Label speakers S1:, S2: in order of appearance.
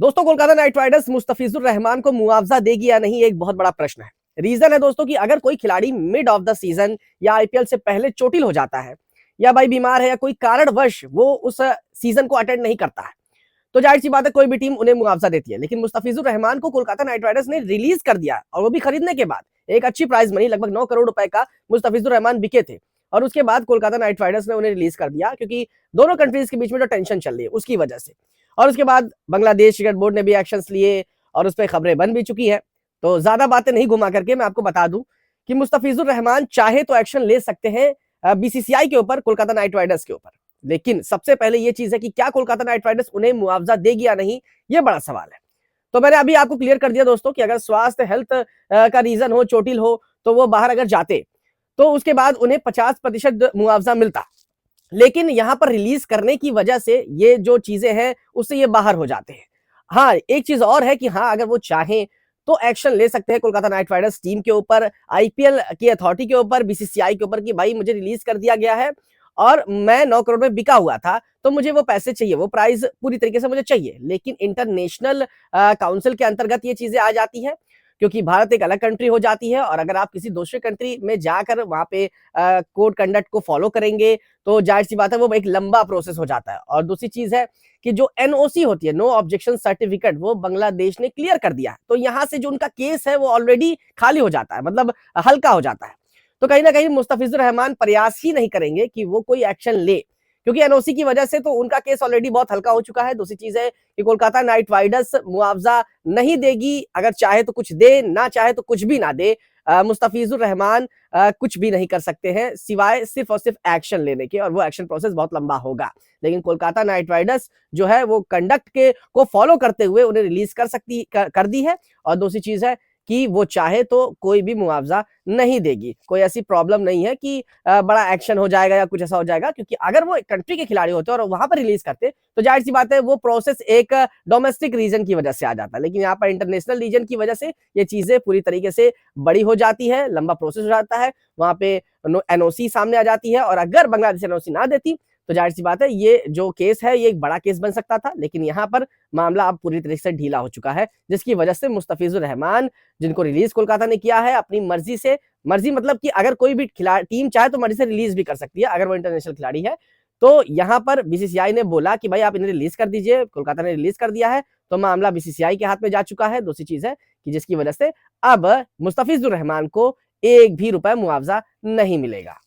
S1: दोस्तों, Kolkata night Riders Mustafizur Rahman को मुआवजा देगी या नहीं, एक बहुत बड़ा प्रश्न है। रीजन है दोस्तों कि अगर कोई खिलाड़ी मिड ऑफ द सीजन या आईपीएल से पहले चोटिल हो जाता है या भाई बीमार है या कोई कारणवश वो उस सीजन को अटेंड नहीं करता है, तो जाहिर सी बात है कोई भी टीम उन्हें मुआवजा देती है। लेकिन मुस्तफिजुर रहमान को कोलकाता नाइट राइडर्स ने रिलीज कर दिया और वो भी खरीदने के बाद एक अच्छी प्राइस मनी लगभग 9 करोड़ रुपए का मुस्तफिजुर रहमान बिके थे। और उसके बाद कोलकाता नाइट राइडर्स ने उन्हें रिलीज कर दिया क्योंकि दोनों कंट्रीज के बीच में जो टेंशन चल रही है उसकी वजह से। और उसके बाद बांग्लादेश क्रिकेट बोर्ड ने भी एक्शंस लिए और उस पर खबरें बन भी चुकी है। तो ज्यादा बातें नहीं घुमा करके मैं आपको बता दूं कि मुस्तफिजुर रहमान चाहे तो एक्शन ले सकते हैं बीसीसीआई के ऊपर, कोलकाता नाइट राइडर्स के ऊपर। लेकिन सबसे पहले यह चीज है कि क्या कोलकाता नाइट राइडर्स उन्हें मुआवजा देगी या नहीं, यह बड़ा सवाल है। तो मैंने अभी आपको क्लियर कर दिया दोस्तों कि अगर स्वास्थ्य हेल्थ का रीजन हो, चोटिल हो, तो वो बाहर अगर जाते तो उसके बाद उन्हें 50% मुआवजा मिलता। लेकिन यहां पर रिलीज करने की वजह से ये जो चीजें हैं उससे ये बाहर हो जाते हैं। हाँ, एक चीज और है कि हाँ, अगर वो चाहें तो एक्शन ले सकते हैं कोलकाता नाइट राइडर्स टीम के ऊपर, आईपीएल की अथॉरिटी के ऊपर, बीसीसीआई के ऊपर कि भाई मुझे रिलीज कर दिया गया है और मैं 9 करोड़ में बिका हुआ था, तो मुझे वो पैसे चाहिए, वो प्राइस पूरी तरीके से मुझे चाहिए। लेकिन इंटरनेशनल काउंसिल के अंतर्गत ये चीजें आ जाती है क्योंकि भारत एक अलग कंट्री हो जाती है और अगर आप किसी दूसरे कंट्री में जाकर वहां पे कोड कंडक्ट को फॉलो करेंगे तो जाहिर सी बात है वो एक लंबा प्रोसेस हो जाता है। और दूसरी चीज है कि जो एनओसी होती है, नो ऑब्जेक्शन सर्टिफिकेट, वो बांग्लादेश ने क्लियर कर दिया है, तो यहां से जो उनका केस है वो ऑलरेडी खाली हो जाता है, मतलब हल्का हो जाता है। तो कहीं ना कहीं मुस्तफिजुर रहमान प्रयास ही नहीं करेंगे कि वो कोई एक्शन ले क्योंकि एनओसी की वजह से तो उनका केस ऑलरेडी बहुत हल्का हो चुका है। दूसरी चीज है कि कोलकाता नाइट राइडर्स मुआवजा नहीं देगी, अगर चाहे तो कुछ दे, ना चाहे तो कुछ भी ना दे। मुस्तफिजुर रहमान कुछ भी नहीं कर सकते हैं सिवाय सिर्फ और सिर्फ एक्शन लेने के, और वो एक्शन प्रोसेस बहुत लंबा होगा। लेकिन कोलकाता नाइट राइडर्स जो है वो कंडक्ट के को फॉलो करते हुए उन्हें रिलीज कर दी है। और दूसरी चीज है कि वो चाहे तो कोई भी मुआवजा नहीं देगी। कोई ऐसी प्रॉब्लम नहीं है कि बड़ा एक्शन हो जाएगा या कुछ ऐसा हो जाएगा, क्योंकि अगर वो कंट्री के खिलाड़ी होते और वहां पर रिलीज करते तो जाहिर सी बात है वो प्रोसेस एक डोमेस्टिक रीजन की वजह से आ जाता है। लेकिन यहाँ पर इंटरनेशनल रीजन की वजह से ये चीजें पूरी तरीके से बड़ी हो जाती है, लंबा प्रोसेस हो जाता है, वहां पे एनओसी सामने आ जाती है। और अगर बांग्लादेश एनओसी ना देती तो जाहिर सी बात है ये जो केस है ये एक बड़ा केस बन सकता था। लेकिन यहाँ पर मामला अब पूरी तरीके से ढीला हो चुका है, जिसकी वजह से मुस्तफिजुर रहमान, जिनको रिलीज कोलकाता ने किया है अपनी मर्जी से, मर्जी मतलब कि अगर कोई भी खिलाड़ी टीम चाहे तो मर्जी से रिलीज भी कर सकती है अगर वो इंटरनेशनल खिलाड़ी है। तो यहाँ पर बीसीसीआई ने बोला कि भाई आप इन्हें रिलीज कर दीजिए, कोलकाता ने रिलीज कर दिया है, तो मामला बीसीसीआई के हाथ में जा चुका है। दूसरी चीज है कि जिसकी वजह से अब मुस्तफिजुर रहमान को एक भी रुपए मुआवजा नहीं मिलेगा।